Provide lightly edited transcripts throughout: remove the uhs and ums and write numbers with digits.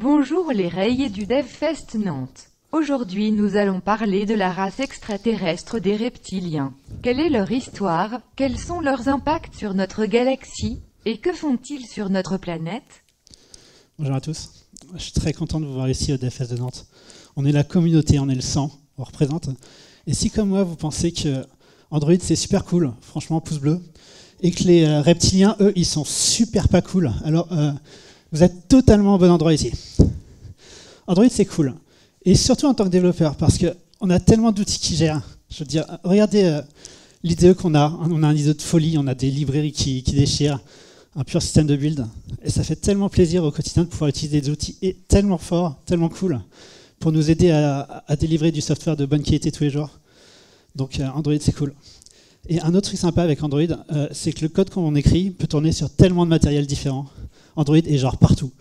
Bonjour les rayés du DevFest Nantes. Aujourd'hui nous allons parler de la race extraterrestre des reptiliens. Quelle est leur histoire? Quels sont leurs impacts sur notre galaxie? Et que font-ils sur notre planète? Bonjour à tous. Je suis très content de vous voir ici au DevFest de Nantes. On est la communauté, on est le sang, on représente. Et si comme moi vous pensez que Android c'est super cool, franchement pouce bleu, et que les reptiliens, eux, ils sont super pas cool, alors vous êtes totalement au bon endroit ici. Android c'est cool. Et surtout en tant que développeur, parce qu'on a tellement d'outils qui gèrent. Je veux dire, regardez l'IDE qu'on a. On a un IDE de folie, on a des librairies qui déchirent, un pur système de build. Et ça fait tellement plaisir au quotidien de pouvoir utiliser des outils tellement forts, tellement cool, pour nous aider à délivrer du software de bonne qualité tous les jours. Donc Android c'est cool. Et un autre truc sympa avec Android, c'est que le code qu'on écrit peut tourner sur tellement de matériel différent. Android est genre partout.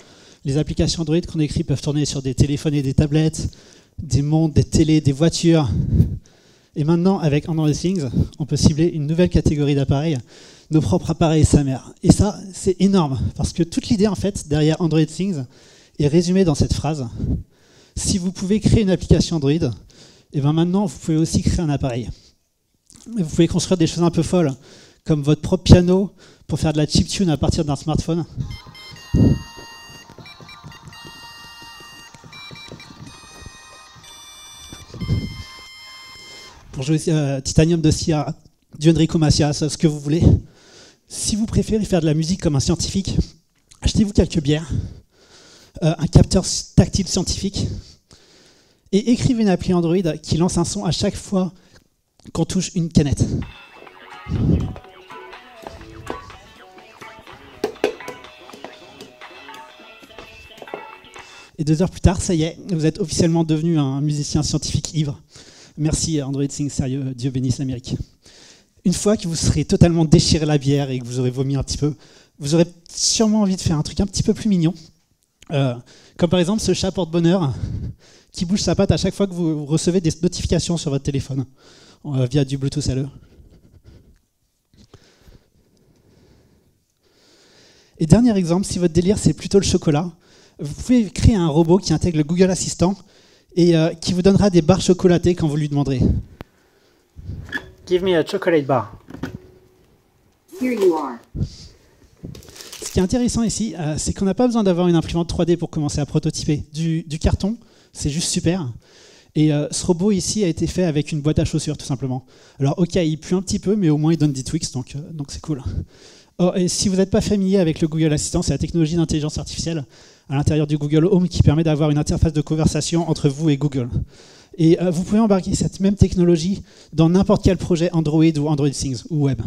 Les applications Android qu'on écrit peuvent tourner sur des téléphones et des tablettes, des montres, des télés, des voitures. Et maintenant, avec Android Things, on peut cibler une nouvelle catégorie d'appareils, nos propres appareils sa mère. Et ça, c'est énorme, parce que toute l'idée, en fait, derrière Android Things est résumée dans cette phrase. Si vous pouvez créer une application Android, et bien maintenant, vous pouvez aussi créer un appareil. Vous pouvez construire des choses un peu folles, comme votre propre piano pour faire de la chiptune à partir d'un smartphone. Pour jouer Titanium de Sia, du Enrico Macias, ce que vous voulez. Si vous préférez faire de la musique comme un scientifique, achetez-vous quelques bières, un capteur tactile scientifique, et écrivez une appli Android qui lance un son à chaque fois qu'on touche une canette. Et 2 heures plus tard, ça y est, vous êtes officiellement devenu un musicien scientifique ivre. Merci Android Things, sérieux, Dieu bénisse l'Amérique. Une fois que vous serez totalement déchiré la bière et que vous aurez vomi un petit peu, vous aurez sûrement envie de faire un truc un petit peu plus mignon. Comme par exemple ce chat porte-bonheur qui bouge sa patte à chaque fois que vous recevez des notifications sur votre téléphone via du Bluetooth LE. Et dernier exemple, si votre délire c'est plutôt le chocolat, vous pouvez créer un robot qui intègre le Google Assistant et qui vous donnera des barres chocolatées quand vous lui demanderez. Give me a chocolate bar. Here you are. Ce qui est intéressant ici, c'est qu'on n'a pas besoin d'avoir une imprimante 3D pour commencer à prototyper. Du carton, c'est juste super. Et ce robot ici a été fait avec une boîte à chaussures, tout simplement. Alors ok, il pue un petit peu, mais au moins il donne des tweaks, donc c'est cool. Oh, et si vous n'êtes pas familier avec le Google Assistant, c'est la technologie d'intelligence artificielle à l'intérieur du Google Home qui permet d'avoir une interface de conversation entre vous et Google. Et vous pouvez embarquer cette même technologie dans n'importe quel projet Android ou Android Things ou web.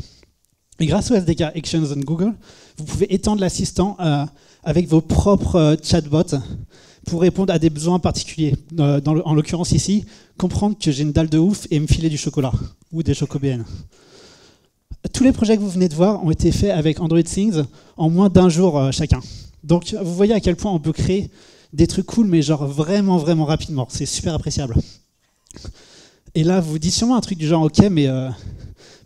Et grâce au SDK Actions on Google, vous pouvez étendre l'assistant avec vos propres chatbots pour répondre à des besoins particuliers. En l'occurrence ici, comprendre que j'ai une dalle de ouf et me filer du chocolat ou des chocobn. Tous les projets que vous venez de voir ont été faits avec Android Things en moins d'1 jour chacun. Donc vous voyez à quel point on peut créer des trucs cool, mais genre vraiment, vraiment rapidement. C'est super appréciable. Et là, vous vous dites sûrement un truc du genre, ok, mais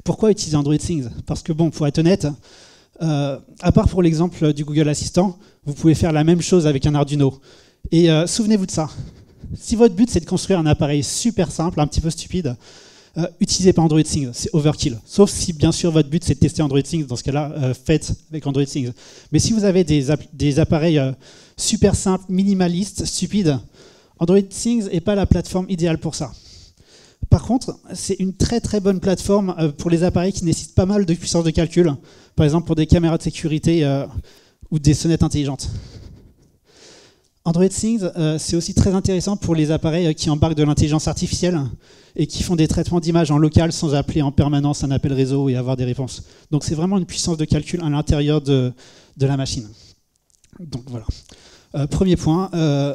pourquoi utiliser Android Things? Parce que bon, pour être honnête, à part pour l'exemple du Google Assistant, vous pouvez faire la même chose avec un Arduino. Et souvenez-vous de ça. Si votre but c'est de construire un appareil super simple, un petit peu stupide, utilisez pas Android Things, c'est overkill. Sauf si bien sûr votre but c'est de tester Android Things, dans ce cas-là, faites avec Android Things. Mais si vous avez des appareils super simples, minimalistes, stupides, Android Things n'est pas la plateforme idéale pour ça. Par contre, c'est une très très bonne plateforme pour les appareils qui nécessitent pas mal de puissance de calcul, par exemple pour des caméras de sécurité ou des sonnettes intelligentes. Android Things, c'est aussi très intéressant pour les appareils qui embarquent de l'intelligence artificielle et qui font des traitements d'images en local sans appeler en permanence un appel réseau et avoir des réponses. Donc c'est vraiment une puissance de calcul à l'intérieur de la machine. Donc voilà. Premier point,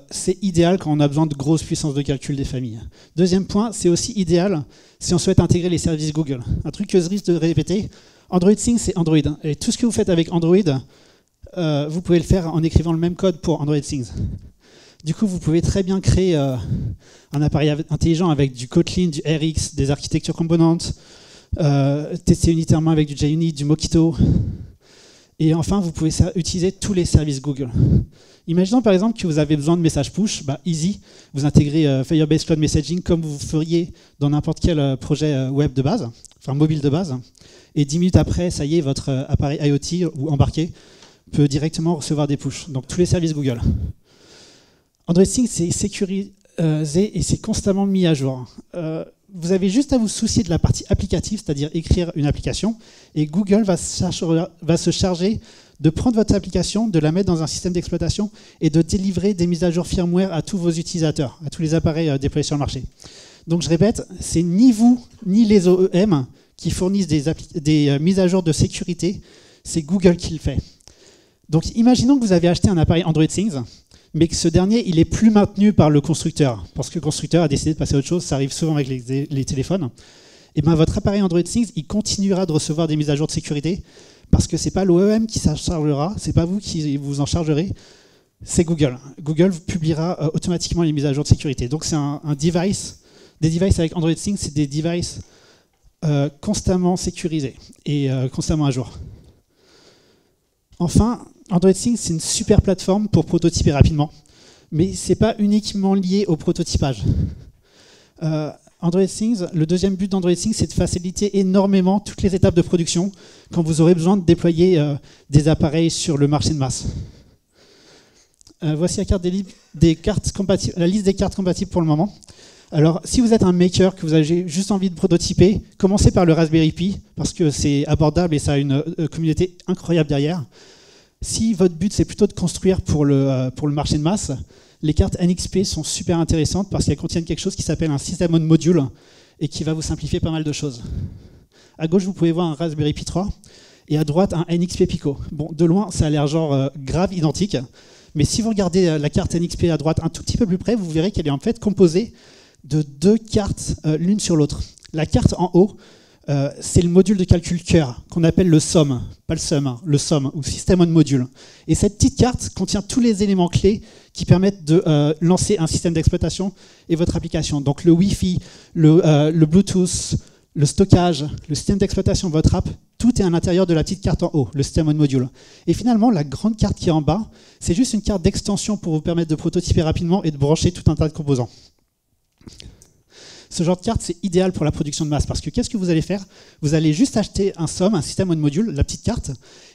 c'est idéal quand on a besoin de grosses puissances de calcul des familles. Deuxième point, c'est aussi idéal si on souhaite intégrer les services Google. Un truc que je risque de répéter, Android Things c'est Android. Et tout ce que vous faites avec Android, vous pouvez le faire en écrivant le même code pour Android Things. Du coup, vous pouvez très bien créer un appareil intelligent avec du Kotlin, du RX, des architectures componentes, tester unitairement avec du JUnit, du Mockito, Et enfin, vous pouvez utiliser tous les services Google. Imaginons par exemple que vous avez besoin de messages push, easy, vous intégrez Firebase Cloud Messaging comme vous feriez dans n'importe quel projet web de base, enfin mobile de base, et 10 minutes après, ça y est, votre appareil IoT ou embarqué peut directement recevoir des push. Donc tous les services Google. Android Things, c'est sécurisé et c'est constamment mis à jour. Vous avez juste à vous soucier de la partie applicative, c'est-à-dire écrire une application, et Google va se charger de prendre votre application, de la mettre dans un système d'exploitation et de délivrer des mises à jour firmware à tous vos utilisateurs, à tous les appareils déployés sur le marché. Donc je répète, c'est ni vous, ni les OEM qui fournissent des mises à jour de sécurité, c'est Google qui le fait. Donc imaginons que vous avez acheté un appareil Android Things, mais que ce dernier, il est plus maintenu par le constructeur, parce que le constructeur a décidé de passer à autre chose, ça arrive souvent avec les téléphones. Et bien votre appareil Android Things, il continuera de recevoir des mises à jour de sécurité, parce que ce n'est pas l'OEM qui s'en chargera, ce n'est pas vous qui vous en chargerez, c'est Google. Google publiera automatiquement les mises à jour de sécurité. Donc c'est un device, des devices avec Android Things, c'est des devices constamment sécurisés et constamment à jour. Enfin, Android Things, c'est une super plateforme pour prototyper rapidement, mais ce n'est pas uniquement lié au prototypage. Android Things, le deuxième but d'Android Things, c'est de faciliter énormément toutes les étapes de production quand vous aurez besoin de déployer des appareils sur le marché de masse. Voici la liste des cartes compatibles pour le moment. Alors, si vous êtes un maker, que vous avez juste envie de prototyper, commencez par le Raspberry Pi, parce que c'est abordable et ça a une communauté incroyable derrière. Si votre but, c'est plutôt de construire pour le marché de masse, les cartes NXP sont super intéressantes parce qu'elles contiennent quelque chose qui s'appelle un système on module et qui va vous simplifier pas mal de choses. À gauche, vous pouvez voir un Raspberry Pi 3 et à droite, un NXP Pico. Bon, de loin, ça a l'air genre grave identique, mais si vous regardez la carte NXP à droite un tout petit peu plus près, vous verrez qu'elle est en fait composée de deux cartes l'une sur l'autre. La carte en haut, c'est le module de calcul cœur, qu'on appelle le SOM, pas le SUM, le SOM, ou System on Module. Et cette petite carte contient tous les éléments clés qui permettent de lancer un système d'exploitation et votre application. Donc le Wi-Fi, le Bluetooth, le stockage, le système d'exploitation de votre app, tout est à l'intérieur de la petite carte en haut, le System on Module. Et finalement, la grande carte qui est en bas, c'est juste une carte d'extension pour vous permettre de prototyper rapidement et de brancher tout un tas de composants. Ce genre de carte, c'est idéal pour la production de masse, parce que qu'est-ce que vous allez faire? Vous allez juste acheter un SOM, un système on module, la petite carte,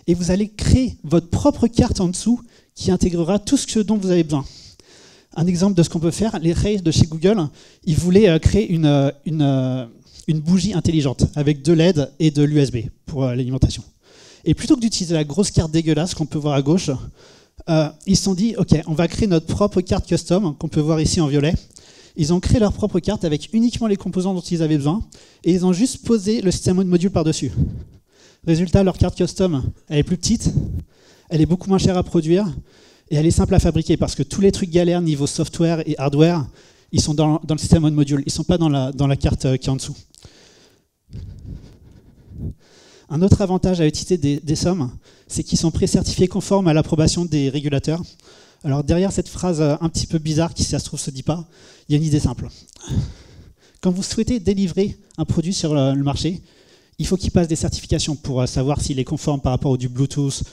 et vous allez créer votre propre carte en dessous qui intégrera tout ce dont vous avez besoin. Un exemple de ce qu'on peut faire, les Ray de chez Google, ils voulaient créer une bougie intelligente avec de LED et de l'USB pour l'alimentation. Et plutôt que d'utiliser la grosse carte dégueulasse qu'on peut voir à gauche, ils se sont dit, ok, on va créer notre propre carte custom, qu'on peut voir ici en violet. Ils ont créé leur propre carte avec uniquement les composants dont ils avaient besoin et ils ont juste posé le système on module par-dessus. Résultat, leur carte custom, elle est plus petite, elle est beaucoup moins chère à produire et elle est simple à fabriquer parce que tous les trucs galères niveau software et hardware, ils sont dans le système on module, ils ne sont pas dans la carte qui est en dessous. Un autre avantage à utiliser des SOM, c'est qu'ils sont pré-certifiés conformes à l'approbation des régulateurs. Alors derrière cette phrase un petit peu bizarre qui, si ça se trouve, ne se dit pas, il y a une idée simple. Quand vous souhaitez délivrer un produit sur le marché, il faut qu'il passe des certifications pour savoir s'il est conforme par rapport au du Bluetooth,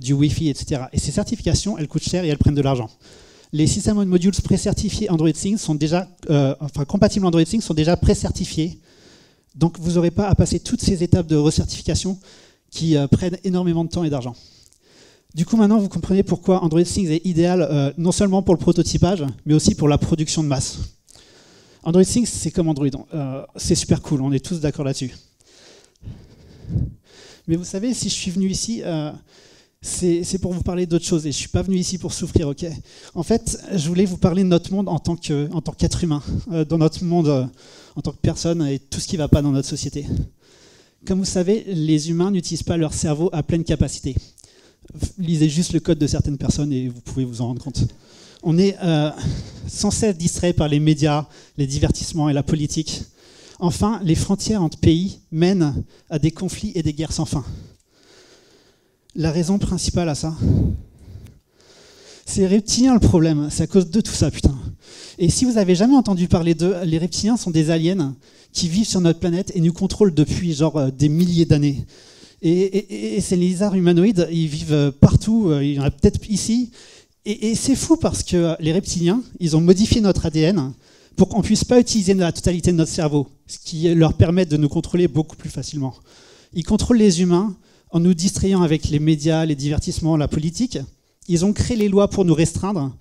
du Wi-Fi, etc. Et ces certifications, elles coûtent cher et elles prennent de l'argent. Les systèmes on modules pré-certifiés Android Things sont déjà, compatibles Android Things sont déjà pré-certifiés. Donc vous n'aurez pas à passer toutes ces étapes de recertification qui prennent énormément de temps et d'argent. Du coup, maintenant, vous comprenez pourquoi Android Things est idéal non seulement pour le prototypage, mais aussi pour la production de masse. Android Things, c'est comme Android. C'est super cool, on est tous d'accord là-dessus. Mais vous savez, si je suis venu ici, c'est pour vous parler d'autre chose. Et je ne suis pas venu ici pour souffrir, ok? En fait, je voulais vous parler de notre monde en tant qu'être humain, dans notre monde en tant que personne et tout ce qui ne va pas dans notre société. Comme vous savez, les humains n'utilisent pas leur cerveau à pleine capacité. Lisez juste le code de certaines personnes et vous pouvez vous en rendre compte. On est sans cesse distrait par les médias, les divertissements et la politique. Enfin, les frontières entre pays mènent à des conflits et des guerres sans fin. La raison principale à ça, c'est les reptiliens le problème. C'est à cause de tout ça, putain. Et si vous n'avez jamais entendu parler d'eux, les reptiliens sont des aliens qui vivent sur notre planète et nous contrôlent depuis genre des milliers d'années. Et ces lézards humanoïdes, ils vivent partout, il y en a peut-être ici. Et c'est fou parce que les reptiliens, ils ont modifié notre ADN pour qu'on ne puisse pas utiliser la totalité de notre cerveau, ce qui leur permet de nous contrôler beaucoup plus facilement. Ils contrôlent les humains en nous distrayant avec les médias, les divertissements, la politique. Ils ont créé les lois pour nous restreindre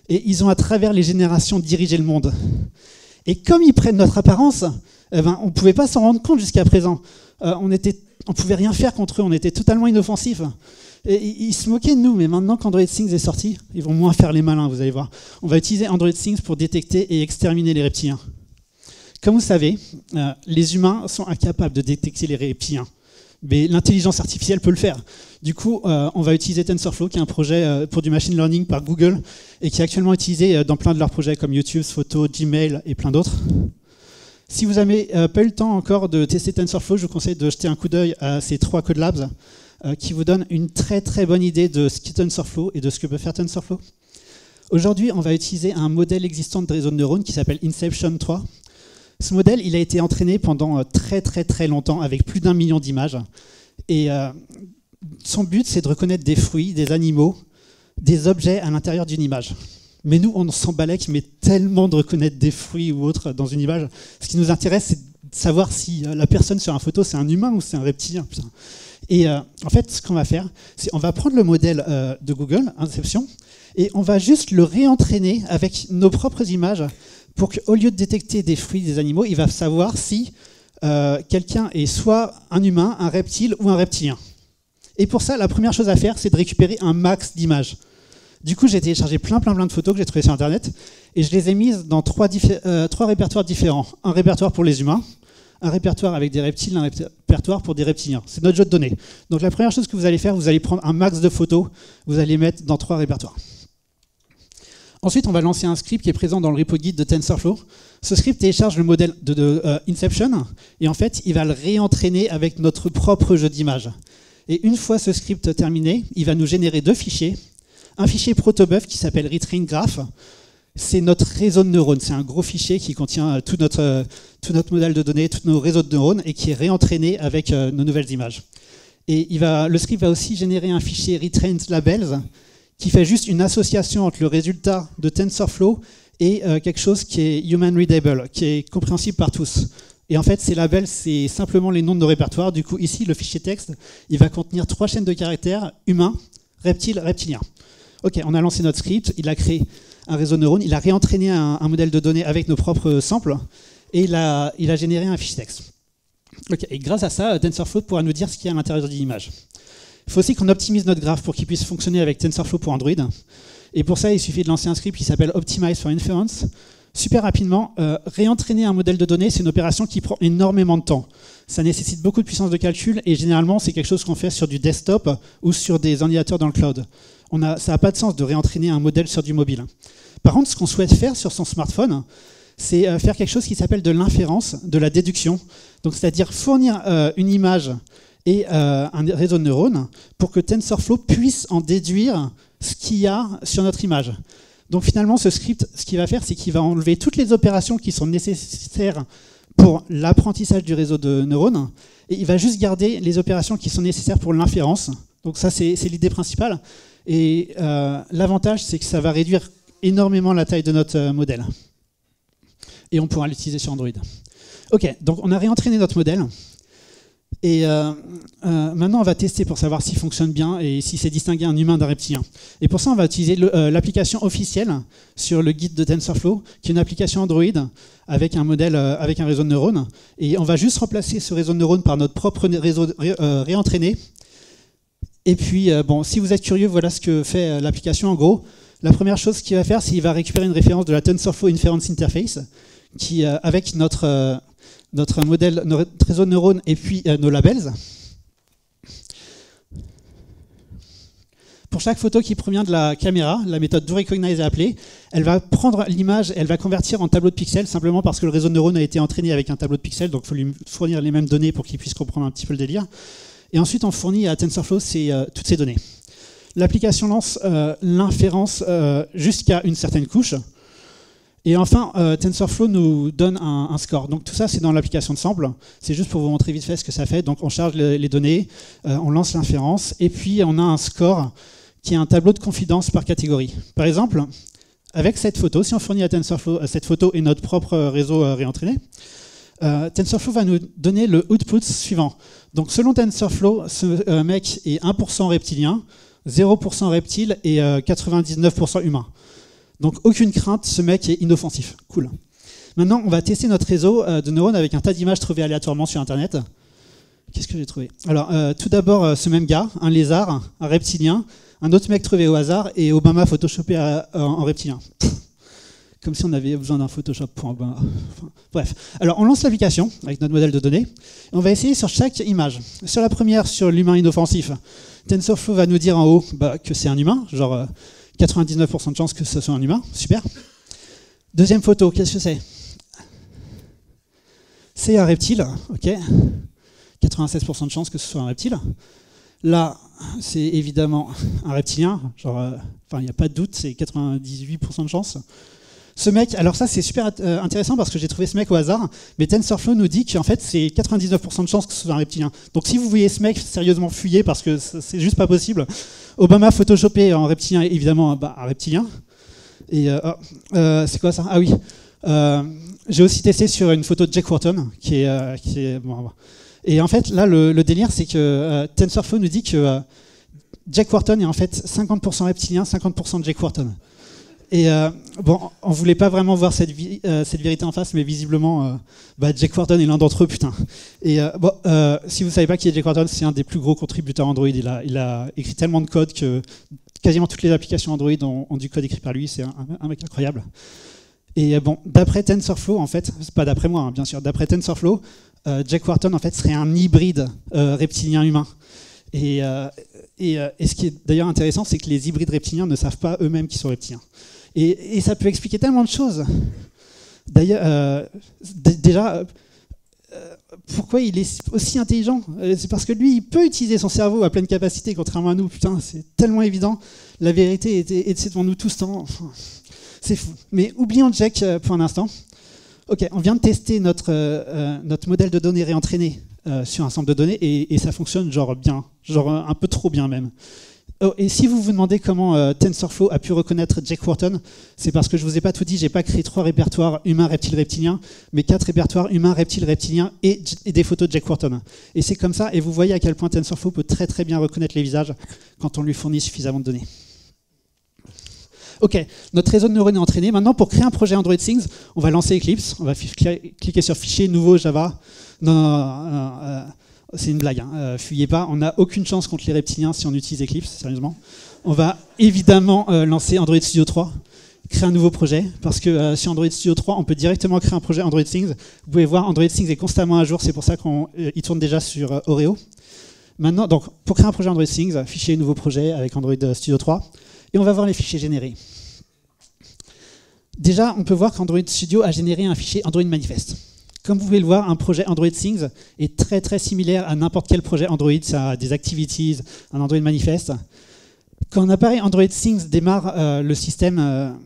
et ils ont à travers les générations dirigé le monde. Et comme ils prennent notre apparence, on ne pouvait pas s'en rendre compte jusqu'à présent. On ne pouvait rien faire contre eux, on était totalement inoffensifs. Et ils se moquaient de nous, mais maintenant qu'Android Things est sorti, ils vont moins faire les malins, vous allez voir. On va utiliser Android Things pour détecter et exterminer les reptiliens. Comme vous savez, les humains sont incapables de détecter les reptiliens. Mais l'intelligence artificielle peut le faire. Du coup, on va utiliser TensorFlow, qui est un projet pour du machine learning par Google, et qui est actuellement utilisé dans plein de leurs projets comme YouTube, Photo, Gmail et plein d'autres. Si vous n'avez pas eu le temps encore de tester TensorFlow, je vous conseille de jeter un coup d'œil à ces 3 Code Labs, qui vous donnent une très très bonne idée de ce qu'est TensorFlow et de ce que peut faire TensorFlow. Aujourd'hui, on va utiliser un modèle existant de réseau de neurones qui s'appelle Inception 3. Ce modèle, il a été entraîné pendant très très très longtemps avec plus d'1 million d'images. Et son but, c'est de reconnaître des fruits, des animaux, des objets à l'intérieur d'une image. Mais nous, on s'en balèque, mais tellement de reconnaître des fruits ou autres dans une image. Ce qui nous intéresse, c'est de savoir si la personne sur la photo, c'est un humain ou c'est un reptilien. Putain. Et en fait, ce qu'on va faire, c'est on va prendre le modèle de Google, Inception, et on va juste le réentraîner avec nos propres images pour qu'au lieu de détecter des fruits, des animaux, il va savoir si quelqu'un est soit un humain, un reptile ou un reptilien. Et pour ça, la première chose à faire, c'est de récupérer un max d'images. Du coup, j'ai téléchargé plein de photos que j'ai trouvées sur Internet et je les ai mises dans 3 répertoires différents. Un répertoire pour les humains, un répertoire avec des reptiles, un répertoire pour des reptiliens. C'est notre jeu de données. Donc la première chose que vous allez faire, vous allez prendre un max de photos, vous allez les mettre dans 3 répertoires. Ensuite, on va lancer un script qui est présent dans le repo guide de TensorFlow. Ce script télécharge le modèle de Inception et en fait, il va le réentraîner avec notre propre jeu d'images. Et une fois ce script terminé, il va nous générer 2 fichiers. Un fichier protobuf qui s'appelle retrain graph. C'est notre réseau de neurones. C'est un gros fichier qui contient tout notre modèle de données, tous nos réseaux de neurones et qui est réentraîné avec nos nouvelles images. Et le script va aussi générer un fichier retrained labels qui fait juste une association entre le résultat de TensorFlow et quelque chose qui est human readable, qui est compréhensible par tous. Et en fait, ces labels, c'est simplement les noms de nos répertoires. Du coup, ici, le fichier texte, il va contenir 3 chaînes de caractères, humain, reptile, reptilien. Ok, on a lancé notre script, il a créé un réseau de neurones, il a réentraîné un modèle de données avec nos propres samples, et il a généré un fichier texte. Okay, et grâce à ça, TensorFlow pourra nous dire ce qu'il y a à l'intérieur de l'image. Il faut aussi qu'on optimise notre graphe pour qu'il puisse fonctionner avec TensorFlow pour Android. Et pour ça, il suffit de lancer un script qui s'appelle Optimize for Inference. Super rapidement, réentraîner un modèle de données, c'est une opération qui prend énormément de temps. Ça nécessite beaucoup de puissance de calcul, et généralement, c'est quelque chose qu'on fait sur du desktop ou sur des ordinateurs dans le cloud. Ça n'a pas de sens de réentraîner un modèle sur du mobile. Par contre, ce qu'on souhaite faire sur son smartphone, c'est faire quelque chose qui s'appelle de l'inférence, de la déduction. Donc, c'est-à-dire fournir une image et un réseau de neurones pour que TensorFlow puisse en déduire ce qu'il y a sur notre image. Donc finalement, ce script, ce qu'il va faire, c'est qu'il va enlever toutes les opérations qui sont nécessaires pour l'apprentissage du réseau de neurones, et il va juste garder les opérations qui sont nécessaires pour l'inférence. Donc ça, c'est l'idée principale. Et l'avantage, c'est que ça va réduire énormément la taille de notre modèle. Et on pourra l'utiliser sur Android. Ok, donc on a réentraîné notre modèle. Et maintenant, on va tester pour savoir s'il fonctionne bien et si c'est distinguer un humain d'un reptilien. Et pour ça, on va utiliser l'application officielle sur le guide de TensorFlow, qui est une application Android avec un modèle, avec un réseau de neurones. Et on va juste remplacer ce réseau de neurones par notre propre réseau réentraîné. Et puis, bon, si vous êtes curieux, voilà ce que fait l'application en gros. La première chose qu'il va faire, c'est qu'il va récupérer une référence de la TensorFlow Inference Interface, qui, avec notre modèle, notre réseau de neurones et puis nos labels. Pour chaque photo qui provient de la caméra, la méthode DoRecognize est appelée, elle va prendre l'image et elle va convertir en tableau de pixels, simplement parce que le réseau de neurones a été entraîné avec un tableau de pixels, donc il faut lui fournir les mêmes données pour qu'il puisse comprendre un petit peu le délire. Et ensuite, on fournit à TensorFlow toutes ces données. L'application lance l'inférence jusqu'à une certaine couche. Et enfin, TensorFlow nous donne un score. Donc tout ça, c'est dans l'application de Sample. C'est juste pour vous montrer vite fait ce que ça fait. Donc on charge les données, on lance l'inférence, et puis on a un score qui est un tableau de confidence par catégorie. Par exemple, avec cette photo, si on fournit à TensorFlow cette photo et notre propre réseau réentraîné, TensorFlow va nous donner le output suivant. Donc selon TensorFlow, ce mec est 1% reptilien, 0% reptile et 99% humain. Donc aucune crainte, ce mec est inoffensif. Cool. Maintenant, on va tester notre réseau de neurones avec un tas d'images trouvées aléatoirement sur Internet. Qu'est-ce que j'ai trouvé? Alors, tout d'abord, ce même gars, un lézard, un reptilien, un autre mec trouvé au hasard et Obama photoshopé en reptilien. Comme si on avait besoin d'un Photoshop pour Obama. Enfin, bref. Alors, on lance l'application avec notre modèle de données. Et on va essayer sur chaque image. Sur la première, sur l'humain inoffensif, TensorFlow va nous dire en haut que c'est un humain, genre 99% de chance que ce soit un humain, super. Deuxième photo, qu'est-ce que c'est? C'est un reptile, ok. 96% de chance que ce soit un reptile. Là, c'est évidemment un reptilien, genre, enfin, il n'y a pas de doute, c'est 98% de chance. Ce mec, alors ça c'est super intéressant parce que j'ai trouvé ce mec au hasard, mais TensorFlow nous dit qu'en fait c'est 99% de chance que ce soit un reptilien. Donc si vous voyez ce mec, sérieusement fuyez parce que c'est juste pas possible. Obama photoshopé en reptilien, évidemment un reptilien. Et c'est quoi ça? Ah oui, j'ai aussi testé sur une photo de Jake Wharton qui est bon. Et en fait là le délire c'est que TensorFlow nous dit que Jake Wharton est en fait 50% reptilien, 50% Jake Wharton. Et bon, on voulait pas vraiment voir cette vérité en face, mais visiblement, Jake Wharton est l'un d'entre eux, putain. Et bon, si vous savez pas qui est Jake Wharton, c'est un des plus gros contributeurs Android. Il a écrit tellement de code que quasiment toutes les applications Android ont du code écrit par lui. C'est un mec incroyable. Et bon, d'après TensorFlow, en fait, c'est pas d'après moi, hein, bien sûr, d'après TensorFlow, Jake Wharton en fait serait un hybride reptilien-humain. Et ce qui est d'ailleurs intéressant, c'est que les hybrides reptiliens ne savent pas eux-mêmes qu'ils sont reptiliens. Et ça peut expliquer tellement de choses. D'ailleurs, déjà, pourquoi il est aussi intelligent? C'est parce que lui, il peut utiliser son cerveau à pleine capacité, contrairement à nous. Putain, c'est tellement évident. La vérité est devant nous tous temps. Enfin, c'est fou. Mais oublions Jack pour un instant. Ok, on vient de tester notre modèle de données réentraîné sur un ensemble de données et ça fonctionne genre bien, genre un peu trop bien même. Oh, et si vous vous demandez comment TensorFlow a pu reconnaître Jake Wharton, c'est parce que je vous ai pas tout dit, j'ai pas créé 3 répertoires humain, reptile, reptilien, mais 4 répertoires humain, reptile, reptilien et des photos de Jake Wharton. Et c'est comme ça, et vous voyez à quel point TensorFlow peut très très bien reconnaître les visages quand on lui fournit suffisamment de données. Ok, notre réseau de neurones est entraîné. Maintenant, pour créer un projet Android Things, on va lancer Eclipse. On va cliquer sur Fichier, Nouveau, Java. Non, c'est une blague, hein. Fuyez pas. On n'a aucune chance contre les reptiliens si on utilise Eclipse, sérieusement. On va évidemment lancer Android Studio 3, créer un nouveau projet, parce que sur Android Studio 3, on peut directement créer un projet Android Things. Vous pouvez voir, Android Things est constamment à jour, c'est pour ça qu'il tourne déjà sur Oreo. Maintenant, donc, pour créer un projet Android Things, Fichier, Nouveau projet avec Android Studio 3. Et on va voir les fichiers générés. Déjà, on peut voir qu'Android Studio a généré un fichier Android Manifest. Comme vous pouvez le voir, un projet Android Things est très très similaire à n'importe quel projet Android. Ça a des activities, un Android Manifest. Quand un appareil Android Things démarre le système,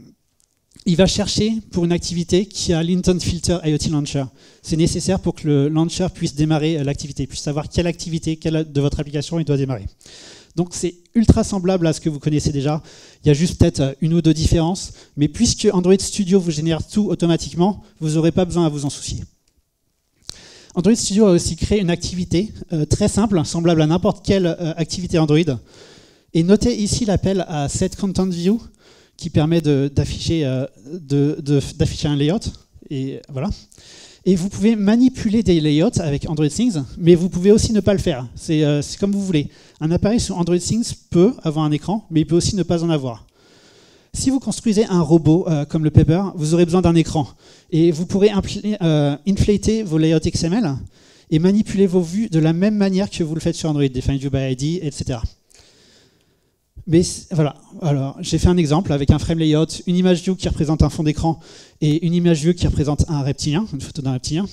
il va chercher pour une activité qui a l'Intent Filter IoT Launcher. C'est nécessaire pour que le launcher puisse démarrer l'activité, puisse savoir quelle activité de votre application il doit démarrer. Donc c'est ultra semblable à ce que vous connaissez déjà. Il y a juste peut-être une ou deux différences, mais puisque Android Studio vous génère tout automatiquement, vous n'aurez pas besoin à vous en soucier. Android Studio a aussi créé une activité très simple, semblable à n'importe quelle activité Android. Et notez ici l'appel à setContentView qui permet d'afficher un layout. Et voilà. Et vous pouvez manipuler des layouts avec Android Things, mais vous pouvez aussi ne pas le faire. C'est comme vous voulez. Un appareil sur Android Things peut avoir un écran, mais il peut aussi ne pas en avoir. Si vous construisez un robot comme le Pepper, vous aurez besoin d'un écran. Et vous pourrez inflater vos layouts XML et manipuler vos vues de la même manière que vous le faites sur Android, Define View by ID, etc. Mais voilà, alors j'ai fait un exemple avec un frame layout, une image view qui représente un fond d'écran et une image view qui représente un reptilien, une photo d'un reptilien.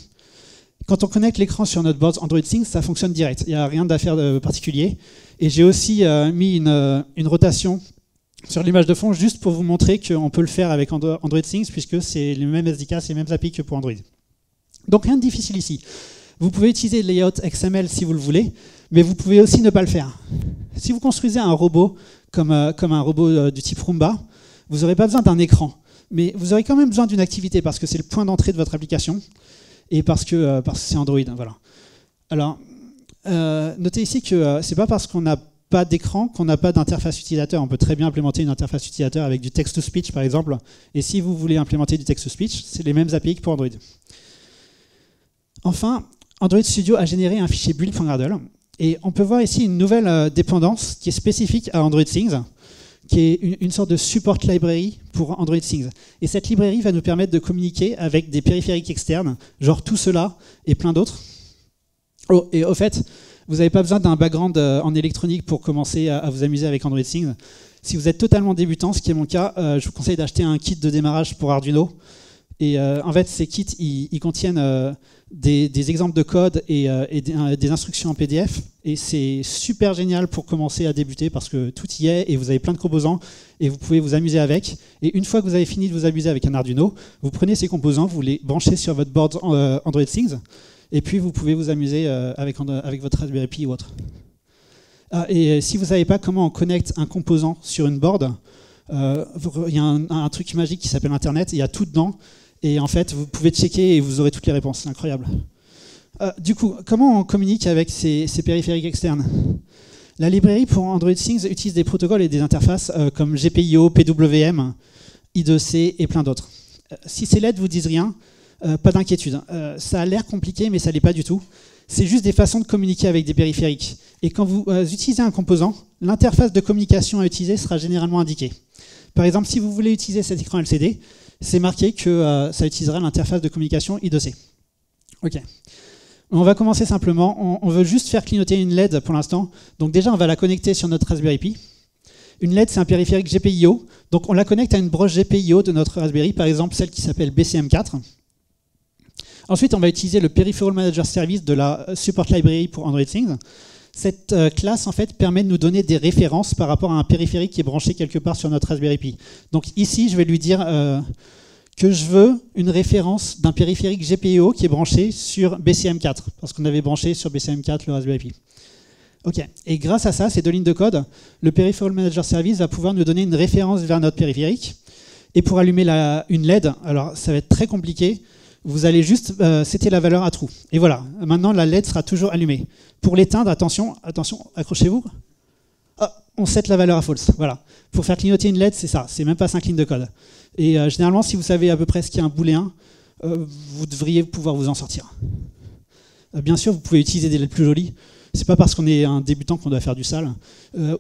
Quand on connecte l'écran sur notre board Android Things, ça fonctionne direct, il n'y a rien à faire de particulier. Et j'ai aussi mis une rotation sur l'image de fond, juste pour vous montrer qu'on peut le faire avec Android Things, puisque c'est les mêmes SDK, c'est les mêmes API que pour Android. Donc rien de difficile ici. Vous pouvez utiliser le layout XML si vous le voulez, mais vous pouvez aussi ne pas le faire. Si vous construisez un robot comme un robot du type Roomba, vous n'aurez pas besoin d'un écran. Mais vous aurez quand même besoin d'une activité parce que c'est le point d'entrée de votre application et parce que c'est Android. Voilà. Alors, notez ici que c'est pas parce qu'on n'a pas d'écran qu'on n'a pas d'interface utilisateur. On peut très bien implémenter une interface utilisateur avec du text-to-speech par exemple. Et si vous voulez implémenter du text-to-speech, c'est les mêmes API que pour Android. Enfin, Android Studio a généré un fichier build.gradle. Et on peut voir ici une nouvelle dépendance qui est spécifique à Android Things, qui est une sorte de support library pour Android Things. Et cette librairie va nous permettre de communiquer avec des périphériques externes, genre tout cela et plein d'autres. Oh, et au fait, vous n'avez pas besoin d'un background en électronique pour commencer à vous amuser avec Android Things. Si vous êtes totalement débutant, ce qui est mon cas, je vous conseille d'acheter un kit de démarrage pour Arduino. Et en fait, ces kits, ils contiennent des exemples de code et des instructions en PDF. Et c'est super génial pour commencer à débuter parce que tout y est et vous avez plein de composants et vous pouvez vous amuser avec. Et une fois que vous avez fini de vous amuser avec un Arduino, vous prenez ces composants, vous les branchez sur votre board Android Things et puis vous pouvez vous amuser avec votre Raspberry Pi ou autre. Et si vous ne savez pas comment on connecte un composant sur une board, il y a un truc magique qui s'appelle Internet, il y a tout dedans. Et en fait, vous pouvez checker et vous aurez toutes les réponses. C'est incroyable. Du coup, comment on communique avec ces périphériques externes? La librairie pour Android Things utilise des protocoles et des interfaces comme GPIO, PWM, I2C et plein d'autres. Si ces lettres vous disent rien, pas d'inquiétude. Ça a l'air compliqué, mais ça ne l'est pas du tout. C'est juste des façons de communiquer avec des périphériques. Et quand vous utilisez un composant, l'interface de communication à utiliser sera généralement indiquée. Par exemple, si vous voulez utiliser cet écran LCD, c'est marqué que ça utilisera l'interface de communication I2C. Ok. On va commencer simplement. On veut juste faire clignoter une LED pour l'instant. Donc déjà, on va la connecter sur notre Raspberry Pi. Une LED, c'est un périphérique GPIO. Donc on la connecte à une broche GPIO de notre Raspberry, par exemple celle qui s'appelle BCM4. Ensuite, on va utiliser le Peripheral Manager Service de la Support Library pour Android Things. Cette classe, en fait, permet de nous donner des références par rapport à un périphérique qui est branché quelque part sur notre Raspberry Pi. Donc ici, je vais lui dire que je veux une référence d'un périphérique GPIO qui est branché sur BCM4, parce qu'on avait branché sur BCM4 le Raspberry Pi. Ok. Et grâce à ça, ces deux lignes de code, le Peripheral Manager Service va pouvoir nous donner une référence vers notre périphérique. Et pour allumer une LED, alors ça va être très compliqué, vous allez juste setter la valeur à true. Et voilà, maintenant la LED sera toujours allumée. Pour l'éteindre, attention, accrochez-vous. Ah, on set la valeur à false. Voilà. Pour faire clignoter une LED, c'est ça, c'est même pas 5 lignes de code. Et généralement, si vous savez à peu près ce qu'est un booléen, vous devriez pouvoir vous en sortir. Bien sûr, vous pouvez utiliser des LED plus jolies. C'est pas parce qu'on est un débutant qu'on doit faire du sale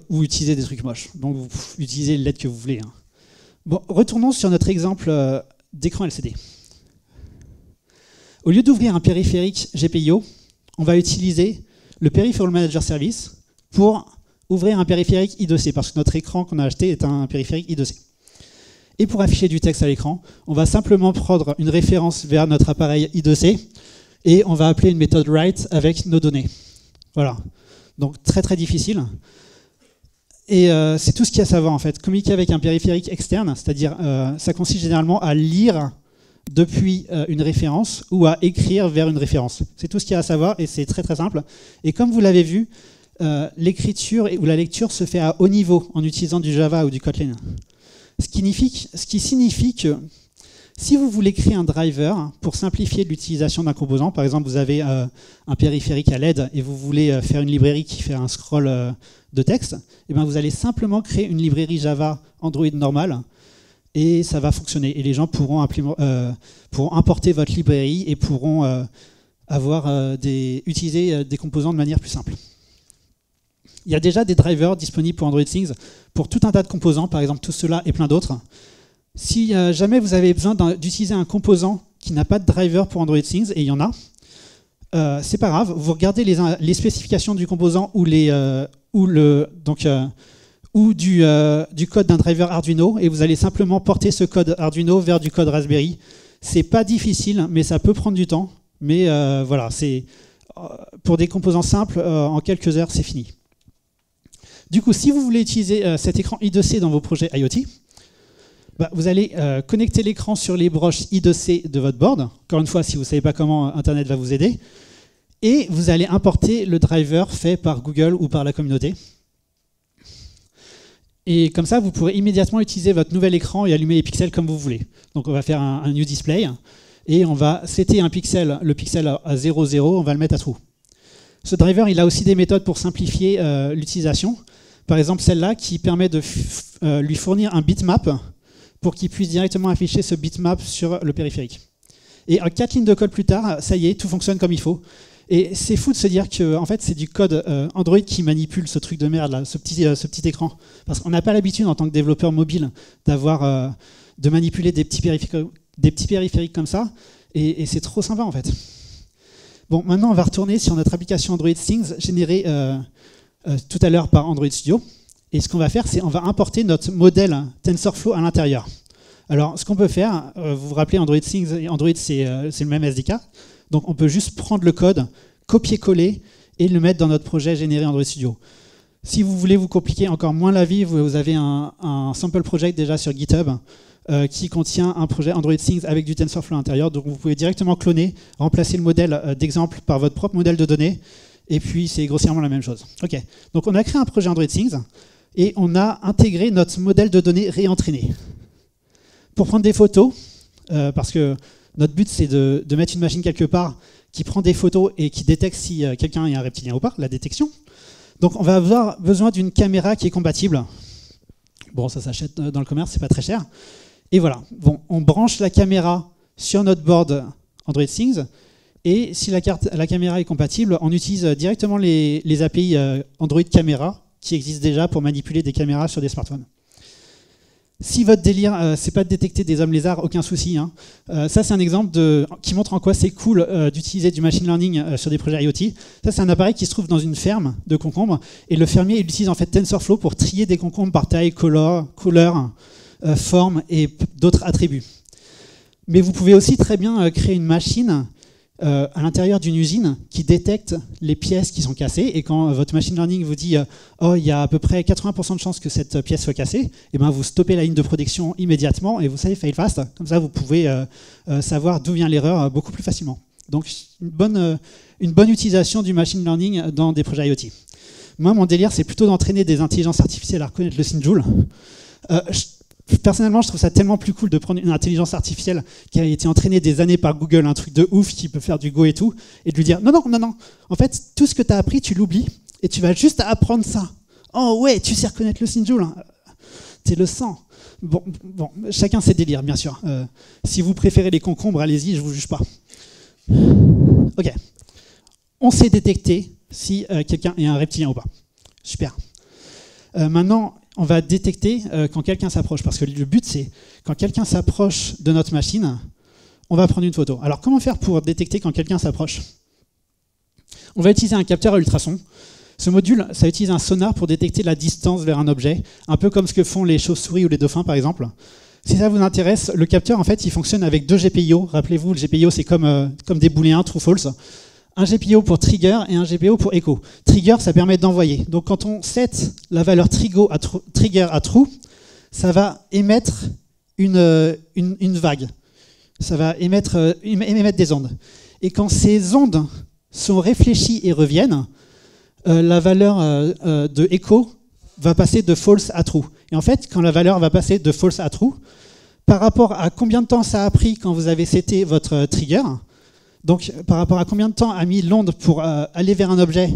ou utiliser des trucs moches. Donc vous utilisez les LED que vous voulez. Hein. Bon, retournons sur notre exemple d'écran LCD. Au lieu d'ouvrir un périphérique GPIO, on va utiliser le Peripheral Manager Service pour ouvrir un périphérique I2C, parce que notre écran qu'on a acheté est un périphérique I2C. Et pour afficher du texte à l'écran, on va simplement prendre une référence vers notre appareil I2C et on va appeler une méthode write avec nos données. Voilà. Donc très très difficile. Et c'est tout ce qu'il y a à savoir en fait. Communiquer avec un périphérique externe, c'est-à-dire ça consiste généralement à lire depuis une référence ou à écrire vers une référence. C'est tout ce qu'il y a à savoir et c'est très très simple. Et comme vous l'avez vu, l'écriture ou la lecture se fait à haut niveau en utilisant du Java ou du Kotlin. Ce qui signifie que si vous voulez créer un driver pour simplifier l'utilisation d'un composant, par exemple vous avez un périphérique à LED et vous voulez faire une librairie qui fait un scroll de texte, et bien vous allez simplement créer une librairie Java Android normale et ça va fonctionner. Et les gens pourront importer votre librairie et pourront utiliser des composants de manière plus simple. Il y a déjà des drivers disponibles pour Android Things pour tout un tas de composants, par exemple tout cela et plein d'autres. Si jamais vous avez besoin d'utiliser un composant qui n'a pas de driver pour Android Things, et il y en a, c'est pas grave, vous regardez les spécifications du composant ou du code d'un driver Arduino et vous allez simplement porter ce code Arduino vers du code Raspberry. C'est pas difficile, mais ça peut prendre du temps. Mais voilà, pour des composants simples, en quelques heures, c'est fini. Du coup, si vous voulez utiliser cet écran I2C dans vos projets IoT, vous allez connecter l'écran sur les broches I2C de votre board. Encore une fois, si vous ne savez pas comment Internet va vous aider. Et vous allez importer le driver fait par Google ou par la communauté. Et comme ça, vous pourrez immédiatement utiliser votre nouvel écran et allumer les pixels comme vous voulez. Donc on va faire un new display et on va setter le pixel à 0, 0, on va le mettre à true. Ce driver, il a aussi des méthodes pour simplifier l'utilisation. Par exemple, celle-là qui permet de lui fournir un bitmap pour qu'il puisse directement afficher ce bitmap sur le périphérique. Et 4 lignes de code plus tard, ça y est, tout fonctionne comme il faut. Et c'est fou de se dire que en fait, c'est du code Android qui manipule ce truc de merde, là, ce petit écran. Parce qu'on n'a pas l'habitude, en tant que développeur mobile, de manipuler des petits périphériques comme ça. Et c'est trop sympa, en fait. Bon, maintenant, on va retourner sur notre application Android Things, générée tout à l'heure par Android Studio. Et ce qu'on va faire, c'est on va importer notre modèle TensorFlow à l'intérieur. Alors, ce qu'on peut faire, vous vous rappelez, Android Things et Android, c'est le même SDK. Donc, on peut juste prendre le code, copier-coller et le mettre dans notre projet généré Android Studio. Si vous voulez vous compliquer encore moins la vie, vous avez un sample project déjà sur GitHub qui contient un projet Android Things avec du TensorFlow à l'intérieur. Donc, vous pouvez directement cloner, remplacer le modèle d'exemple par votre propre modèle de données. Et puis, c'est grossièrement la même chose. OK. Donc, on a créé un projet Android Things et on a intégré notre modèle de données réentraîné. Pour prendre des photos, parce que notre but, c'est de mettre une machine quelque part qui prend des photos et qui détecte si quelqu'un est un reptilien ou pas, la détection. Donc, on va avoir besoin d'une caméra qui est compatible. Bon, ça s'achète dans le commerce, c'est pas très cher. Et voilà. Bon, on branche la caméra sur notre board Android Things. Et si la caméra est compatible, on utilise directement les API Android Camera qui existent déjà pour manipuler des caméras sur des smartphones. Si votre délire, c'est pas de détecter des hommes lézards, aucun souci. Hein. Ça, c'est un exemple qui montre en quoi c'est cool d'utiliser du machine learning sur des projets IoT. Ça, c'est un appareil qui se trouve dans une ferme de concombres. Et le fermier, il utilise en fait TensorFlow pour trier des concombres par taille, couleur, forme et d'autres attributs. Mais vous pouvez aussi très bien créer une machine à l'intérieur d'une usine qui détecte les pièces qui sont cassées, et quand votre machine learning vous dit oh, il y a à peu près 80% de chances que cette pièce soit cassée, et ben vous stoppez la ligne de production immédiatement et vous savez fail fast. Comme ça, vous pouvez savoir d'où vient l'erreur beaucoup plus facilement. Donc une bonne utilisation du machine learning dans des projets IoT. Moi, mon délire, c'est plutôt d'entraîner des intelligences artificielles à reconnaître le signe Joule. Personnellement, je trouve ça tellement plus cool de prendre une intelligence artificielle qui a été entraînée des années par Google, un truc de ouf qui peut faire du Go et tout, et de lui dire non. En fait, tout ce que tu as appris, tu l'oublies et tu vas juste apprendre ça. Oh ouais, tu sais reconnaître le signe Joule. Hein. Tu le sens. Bon, chacun ses délires, bien sûr. Si vous préférez les concombres, allez-y, je vous juge pas. Ok. On sait détecter si quelqu'un est un reptilien ou pas. Super. Maintenant, on va détecter quand quelqu'un s'approche, parce que le but, c'est quand quelqu'un s'approche de notre machine, on va prendre une photo. Alors, comment faire pour détecter quand quelqu'un s'approche? On va utiliser un capteur à ultrasons. Ce module, ça utilise un sonar pour détecter la distance vers un objet, un peu comme ce que font les chauves-souris ou les dauphins, par exemple. Si ça vous intéresse, le capteur, en fait, il fonctionne avec 2 GPIO. Rappelez-vous, le GPIO, c'est comme des booléens, true-false. Un GPIO pour trigger et un GPIO pour echo. Trigger, ça permet d'envoyer. Donc quand on set la valeur trigger à true, ça va émettre une vague. Ça va émettre des ondes. Et quand ces ondes sont réfléchies et reviennent, la valeur de echo va passer de false à true. Et en fait, quand la valeur va passer de false à true, par rapport à combien de temps ça a pris quand vous avez seté votre trigger, donc, par rapport à combien de temps a mis l'onde pour aller vers un objet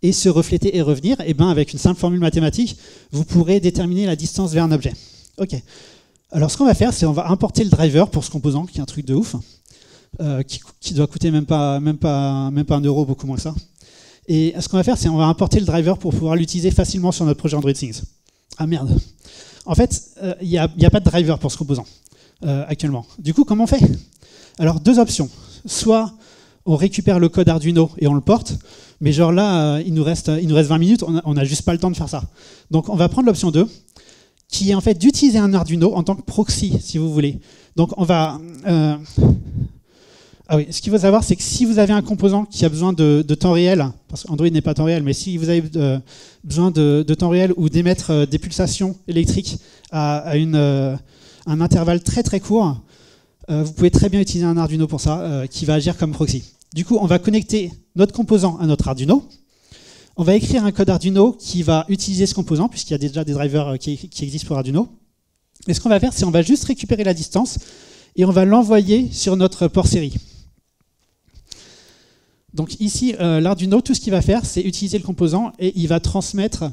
et se refléter et revenir, et ben avec une simple formule mathématique, vous pourrez déterminer la distance vers un objet. Ok. Alors, ce qu'on va faire, c'est on va importer le driver pour ce composant, qui est un truc de ouf, qui doit coûter même pas 1 euro, beaucoup moins que ça. Et ce qu'on va faire, c'est on va importer le driver pour pouvoir l'utiliser facilement sur notre projet Android Things. Ah merde. En fait, il n'y a pas de driver pour ce composant actuellement. Du coup, comment on fait? Alors, 2 options. Soit on récupère le code Arduino et on le porte, mais genre là, il nous reste 20 minutes, on n'a juste pas le temps de faire ça. Donc on va prendre l'option 2, qui est en fait d'utiliser un Arduino en tant que proxy, si vous voulez. Donc on va Ah oui, ce qu'il faut savoir, c'est que si vous avez un composant qui a besoin de temps réel, parce qu'Android n'est pas temps réel, mais si vous avez besoin de temps réel ou d'émettre des pulsations électriques à un intervalle très très court, vous pouvez très bien utiliser un Arduino pour ça, qui va agir comme proxy. Du coup, on va connecter notre composant à notre Arduino. On va écrire un code Arduino qui va utiliser ce composant, puisqu'il y a déjà des drivers qui existent pour Arduino. Et ce qu'on va faire, c'est qu'on va juste récupérer la distance et on va l'envoyer sur notre port série. Donc ici, l'Arduino, tout ce qu'il va faire, c'est utiliser le composant et il va transmettre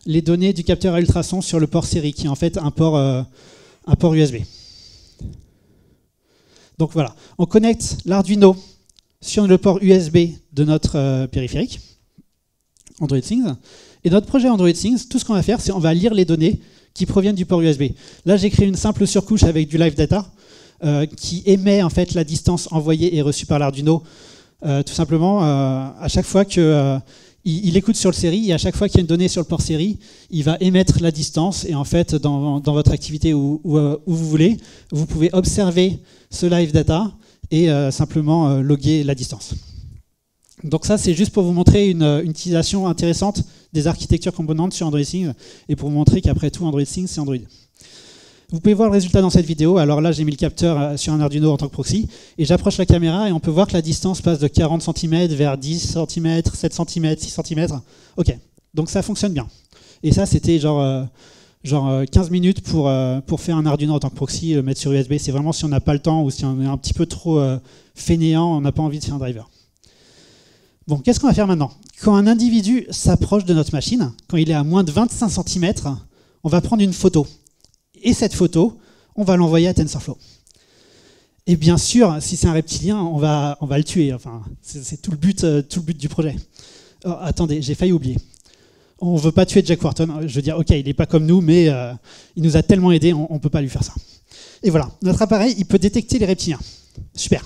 les données du capteur à ultrasons sur le port série, qui est en fait un port USB. Donc voilà, on connecte l'Arduino sur le port USB de notre périphérique, Android Things. Et notre projet Android Things, tout ce qu'on va faire, c'est on va lire les données qui proviennent du port USB. Là, j'ai créé une simple surcouche avec du live data qui émet en fait la distance envoyée et reçue par l'Arduino. Tout simplement, à chaque fois qu'il écoute sur le série, et à chaque fois qu'il y a une donnée sur le port série, il va émettre la distance, et en fait, dans votre activité où vous voulez, vous pouvez observer ce live data et simplement loguer la distance. Donc ça, c'est juste pour vous montrer une utilisation intéressante des architectures composantes sur Android Things, et pour vous montrer qu'après tout, Android Things, c'est Android. Vous pouvez voir le résultat dans cette vidéo. Alors là, j'ai mis le capteur sur un Arduino en tant que proxy, et j'approche la caméra, et on peut voir que la distance passe de 40 cm vers 10 cm, 7 cm, 6 cm. Ok, donc ça fonctionne bien. Et ça, c'était genre 15 minutes pour faire un Arduino en tant que proxy, le mettre sur USB. C'est vraiment si on n'a pas le temps, ou si on est un petit peu trop fainéant, on n'a pas envie de faire un driver. Bon, qu'est-ce qu'on va faire maintenant? Quand un individu s'approche de notre machine, quand il est à moins de 25 cm, on va prendre une photo. Et cette photo, on va l'envoyer à TensorFlow. Et bien sûr, si c'est un reptilien, on va le tuer. Enfin, c'est tout le but du projet. Oh, attendez, j'ai failli oublier. On ne veut pas tuer Jack Wharton. Je veux dire, ok, il n'est pas comme nous, mais il nous a tellement aidés, on ne peut pas lui faire ça. Et voilà, notre appareil, il peut détecter les reptiliens. Super.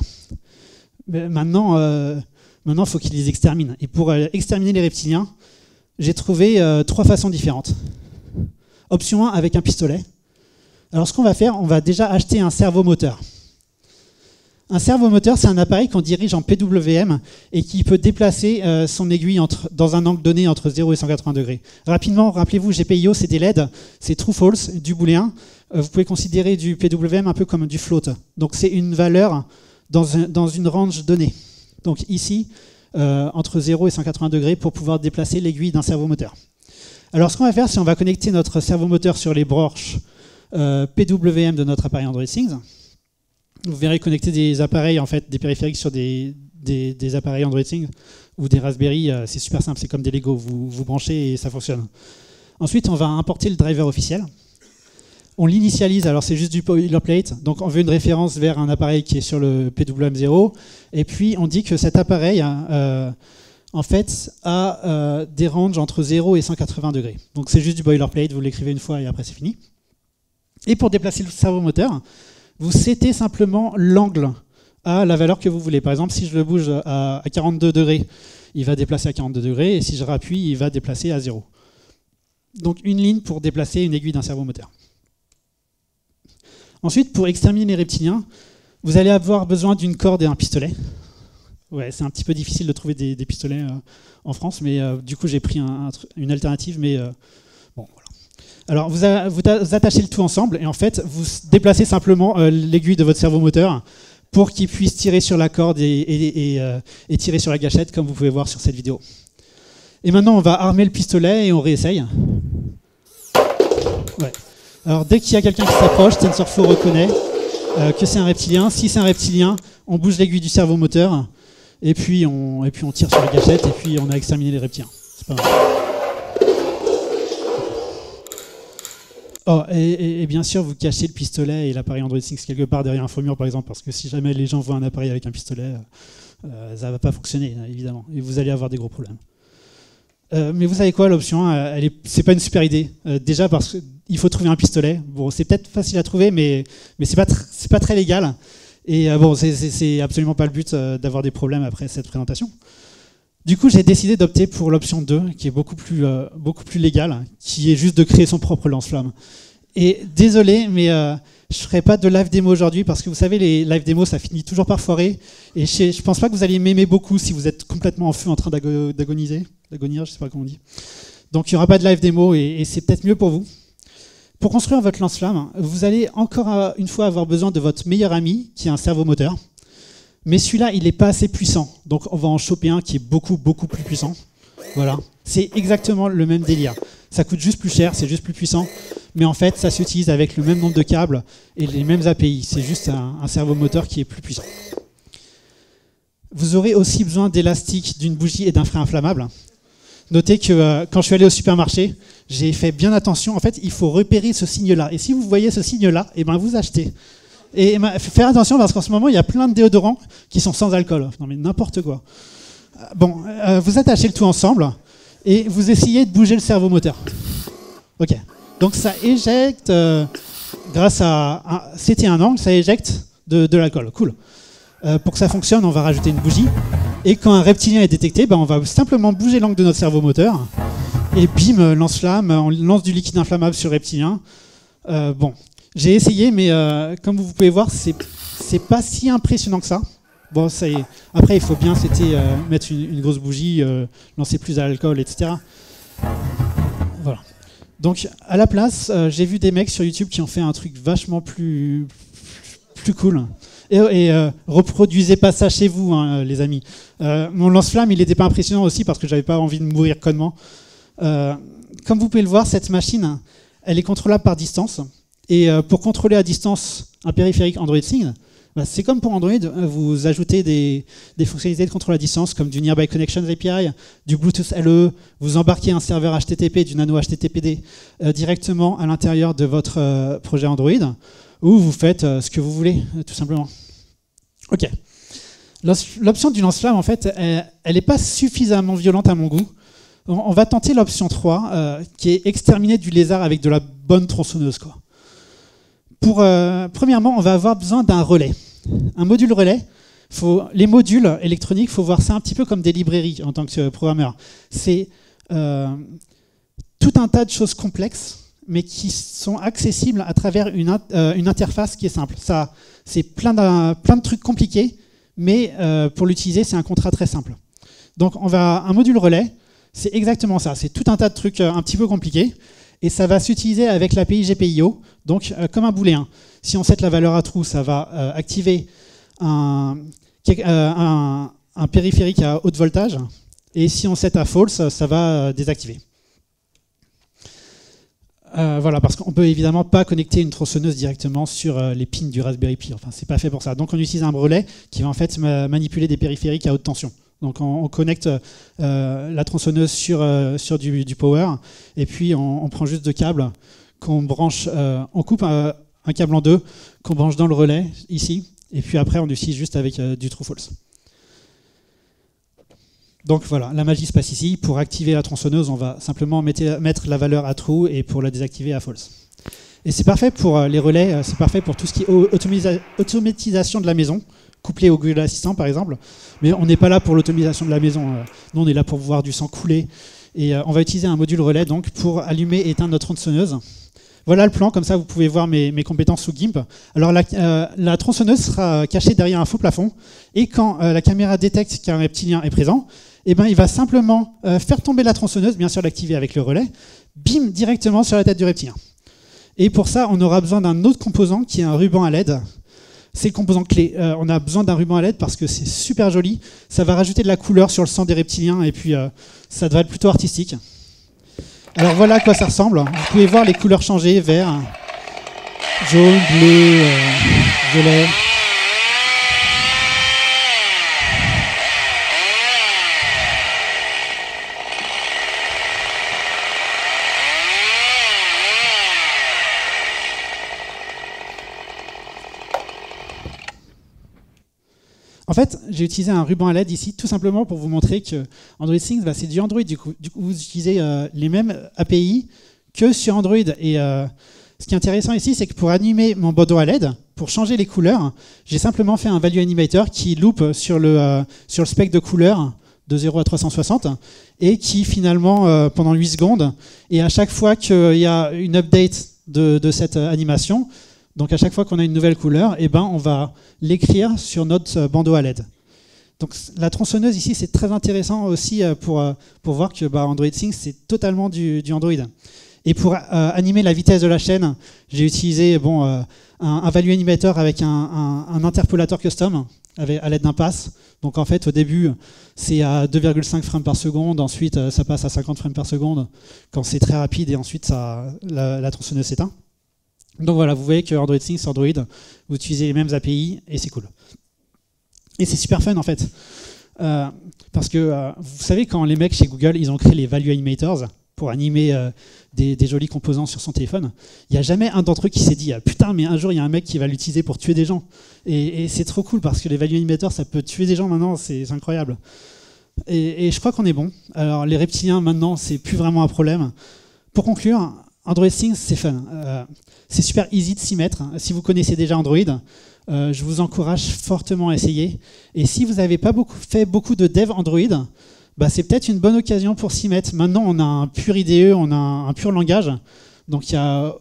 Mais maintenant, il faut qu'il les extermine. Et pour exterminer les reptiliens, j'ai trouvé 3 façons différentes. Option 1, avec un pistolet. Alors ce qu'on va faire, on va déjà acheter un servomoteur. Un servomoteur, c'est un appareil qu'on dirige en PWM et qui peut déplacer son aiguille dans un angle donné entre 0 et 180 degrés. Rapidement, rappelez-vous, GPIO, c'est des LED, c'est true-false, du booléen. Vous pouvez considérer du PWM un peu comme du float. Donc c'est une valeur dans une range donnée. Donc ici, entre 0 et 180 degrés pour pouvoir déplacer l'aiguille d'un servomoteur. Alors ce qu'on va faire, c'est qu'on va connecter notre servomoteur sur les broches PWM de notre appareil Android Things. Vous verrez connecter des appareils, en fait, des périphériques sur des appareils Android Things ou des Raspberry, c'est super simple, c'est comme des Lego, vous branchez et ça fonctionne. Ensuite, on va importer le driver officiel. On l'initialise, alors c'est juste du boilerplate, donc on veut une référence vers un appareil qui est sur le PWM0, et puis on dit que cet appareil en fait a des ranges entre 0 et 180 degrés. Donc c'est juste du boilerplate, vous l'écrivez une fois et après c'est fini. Et pour déplacer le servomoteur, vous setez simplement l'angle à la valeur que vous voulez. Par exemple, si je le bouge à 42 degrés, il va déplacer à 42 degrés, et si je rappuie, il va déplacer à 0. Donc une ligne pour déplacer une aiguille d'un servomoteur. Ensuite, pour exterminer les reptiliens, vous allez avoir besoin d'une corde et un pistolet. Ouais, c'est un petit peu difficile de trouver des pistolets en France, mais du coup j'ai pris une alternative, mais bon, voilà. Alors vous attachez le tout ensemble, et en fait vous déplacez simplement l'aiguille de votre servomoteur pour qu'il puisse tirer sur la corde et tirer sur la gâchette, comme vous pouvez voir sur cette vidéo. Et maintenant on va armer le pistolet et on réessaye. Ouais. Alors dès qu'il y a quelqu'un qui s'approche, TensorFlow reconnaît que c'est un reptilien. Si c'est un reptilien, on bouge l'aiguille du servomoteur et puis on tire sur la gâchette et puis on a exterminé les reptiliens. C'est pas mal. Oh, et bien sûr, vous cachez le pistolet et l'appareil Android Things quelque part derrière un faux mur, par exemple, parce que si jamais les gens voient un appareil avec un pistolet, ça ne va pas fonctionner, évidemment, et vous allez avoir des gros problèmes. Mais vous savez quoi, l'option 1, c'est pas une super idée. Déjà parce qu'il faut trouver un pistolet. Bon, c'est peut-être facile à trouver, mais c'est pas très légal. Et bon, c'est absolument pas le but d'avoir des problèmes après cette présentation. Du coup, j'ai décidé d'opter pour l'option 2, qui est beaucoup plus légale, qui est juste de créer son propre lance-flamme. Et désolé, mais Je ferai pas de live démo aujourd'hui parce que vous savez, les live démos, ça finit toujours par foirer. Et je pense pas que vous allez m'aimer beaucoup si vous êtes complètement en feu en train d'agonir, je sais pas comment on dit. Donc il n'y aura pas de live démo et c'est peut-être mieux pour vous. Pour construire votre lance-flamme, vous allez encore une fois avoir besoin de votre meilleur ami qui est un servomoteur. Mais celui-là, il n'est pas assez puissant. Donc on va en choper un qui est beaucoup plus puissant. Voilà. C'est exactement le même délire. Ça coûte juste plus cher, c'est juste plus puissant. Mais en fait, ça s'utilise avec le même nombre de câbles et les mêmes API. C'est juste un servomoteur qui est plus puissant. Vous aurez aussi besoin d'élastique, d'une bougie et d'un frein inflammable. Notez que quand je suis allé au supermarché, j'ai fait bien attention. En fait, il faut repérer ce signe-là. Et si vous voyez ce signe-là, eh ben vous achetez. Et faire attention parce qu'en ce moment, il y a plein de déodorants qui sont sans alcool. Non mais n'importe quoi. Bon, vous attachez le tout ensemble et vous essayez de bouger le servomoteur. Ok. Donc ça éjecte, grâce à... C'était un angle, ça éjecte de l'alcool. Cool. Pour que ça fonctionne, on va rajouter une bougie. Et quand un reptilien est détecté, ben on va simplement bouger l'angle de notre servomoteur. Et bim, lance-flamme, on lance du liquide inflammable sur le reptilien. Bon, j'ai essayé, mais comme vous pouvez voir, c'est pas si impressionnant que ça. Bon, ça y est. Après, il faut bien mettre une grosse bougie, lancer plus d'alcool, etc. Voilà. Donc, à la place, j'ai vu des mecs sur YouTube qui ont fait un truc vachement plus cool. Et reproduisez pas ça chez vous, hein, les amis. Mon lance-flamme, il n'était pas impressionnant aussi parce que j'avais pas envie de mourir connement. Comme vous pouvez le voir, cette machine, elle est contrôlable par distance. Et pour contrôler à distance un périphérique Android Thing, bah, c'est comme pour Android, vous ajoutez des fonctionnalités de contrôle à distance comme du Nearby Connections API, du Bluetooth LE, vous embarquez un serveur HTTP, du nano HTTPD directement à l'intérieur de votre projet Android, ou vous faites ce que vous voulez, tout simplement. Ok. L'option du lance-flamme, en fait, elle n'est pas suffisamment violente à mon goût. On va tenter l'option 3, qui est exterminer du lézard avec de la bonne tronçonneuse, quoi. Premièrement, on va avoir besoin d'un relais. Un module relais, les modules électroniques, il faut voir ça un petit peu comme des librairies en tant que programmeur. C'est tout un tas de choses complexes, mais qui sont accessibles à travers une interface qui est simple. C'est plein de trucs compliqués, mais pour l'utiliser, c'est un contrat très simple. Donc un module relais, c'est exactement ça. C'est tout un tas de trucs un petit peu compliqués. Et ça va s'utiliser avec l'API GPIO, donc comme un booléen. Si on set la valeur à true, ça va activer un périphérique à haute voltage. Et si on set à false, ça va désactiver. Voilà, parce qu'on peut évidemment pas connecter une tronçonneuse directement sur les pins du Raspberry Pi. Enfin, c'est pas fait pour ça. Donc on utilise un relais qui va en fait manipuler des périphériques à haute tension. Donc on connecte la tronçonneuse sur du power, et puis on prend juste deux câbles qu'on branche, on coupe un câble en deux, qu'on branche dans le relais, ici, et puis après on utilise juste avec du true-false. Donc voilà, la magie se passe ici. Pour activer la tronçonneuse, on va simplement mettre la valeur à true, et pour la désactiver à false. Et c'est parfait pour les relais, c'est parfait pour tout ce qui est automatisation de la maison, couplé au Google Assistant par exemple, mais on n'est pas là pour l'automatisation de la maison. Nous on est là pour voir du sang couler, et on va utiliser un module relais donc pour allumer et éteindre notre tronçonneuse. Voilà le plan, comme ça vous pouvez voir mes compétences sous GIMP. Alors la tronçonneuse sera cachée derrière un faux plafond, et quand la caméra détecte qu'un reptilien est présent, eh ben, il va simplement faire tomber la tronçonneuse, bien sûr l'activer avec le relais, bim, directement sur la tête du reptilien. Et pour ça, on aura besoin d'un autre composant qui est un ruban à LED. C'est le composant clé. On a besoin d'un ruban à LED parce que c'est super joli. Ça va rajouter de la couleur sur le sang des reptiliens, et puis ça devrait être plutôt artistique. Alors voilà à quoi ça ressemble. Vous pouvez voir les couleurs changer, vert, jaune, bleu, violet. En fait, j'ai utilisé un ruban à LED ici, tout simplement pour vous montrer que Android Things, c'est du Android. Du coup, vous utilisez les mêmes API que sur Android. Et ce qui est intéressant ici, c'est que pour animer mon bandeau à LED, pour changer les couleurs, j'ai simplement fait un value animator qui loupe sur le spectre de couleurs de 0 à 360, et qui finalement, pendant 8 secondes, et à chaque fois qu'il y a une update de cette animation, Donc à chaque fois qu'on a une nouvelle couleur, eh ben, on va l'écrire sur notre bandeau à LED. Donc la tronçonneuse ici, c'est très intéressant aussi pour voir que Android Things, c'est totalement du Android. Et pour animer la vitesse de la chaîne, j'ai utilisé un value animator avec un interpolateur custom à l'aide d'un pass. Donc en fait, au début, c'est à 2,5 frames par seconde, ensuite ça passe à 50 frames par seconde quand c'est très rapide, et ensuite la tronçonneuse s'éteint. Donc voilà, vous voyez que Android Things, Android, vous utilisez les mêmes API et c'est cool. Et c'est super fun en fait. Parce que vous savez, quand les mecs chez Google, ils ont créé les value animators pour animer des jolis composants sur son téléphone, il n'y a jamais un d'entre eux qui s'est dit « Putain, mais un jour, il y a un mec qui va l'utiliser pour tuer des gens. » Et c'est trop cool parce que les value animators, ça peut tuer des gens maintenant, c'est incroyable. Et je crois qu'on est bon. Alors, les reptiliens, maintenant, c'est plus vraiment un problème. Pour conclure, Android Things, c'est fun. C'est super easy de s'y mettre. Si vous connaissez déjà Android, je vous encourage fortement à essayer. Et si vous n'avez pas fait beaucoup de dev Android, c'est peut-être une bonne occasion pour s'y mettre. Maintenant, on a un pur IDE, on a un pur langage. Donc, il y a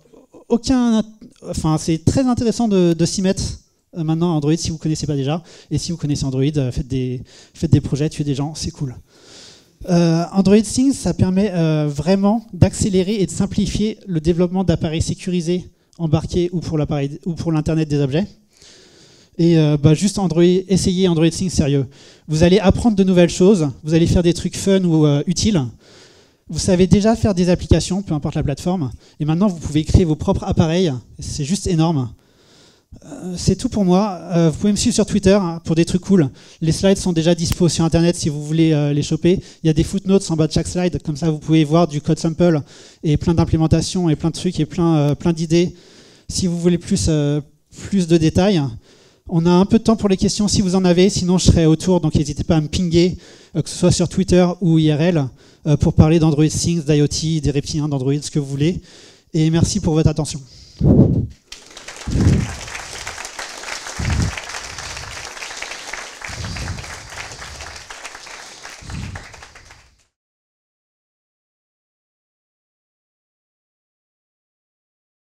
aucun... Enfin, c'est très intéressant de s'y mettre maintenant à Android si vous ne connaissez pas déjà. Et si vous connaissez Android, faites des projets, tuez des gens, c'est cool. Android Things, ça permet vraiment d'accélérer et de simplifier le développement d'appareils sécurisés, embarqués ou pour l'Internet des objets. Et juste essayez Android Things sérieux. Vous allez apprendre de nouvelles choses, vous allez faire des trucs fun ou utiles. Vous savez déjà faire des applications, peu importe la plateforme. Et maintenant, vous pouvez créer vos propres appareils. C'est juste énorme. C'est tout pour moi. Vous pouvez me suivre sur Twitter pour des trucs cool. Les slides sont déjà dispo sur Internet si vous voulez les choper. Il y a des footnotes en bas de chaque slide. Comme ça, vous pouvez voir du code sample et plein d'implémentations et plein de trucs et plein d'idées. Si vous voulez plus de détails. On a un peu de temps pour les questions si vous en avez, sinon je serai autour, donc n'hésitez pas à me pinguer, que ce soit sur Twitter ou IRL, pour parler d'Android Things, d'IoT, des reptiliens d'Android, ce que vous voulez. Et merci pour votre attention.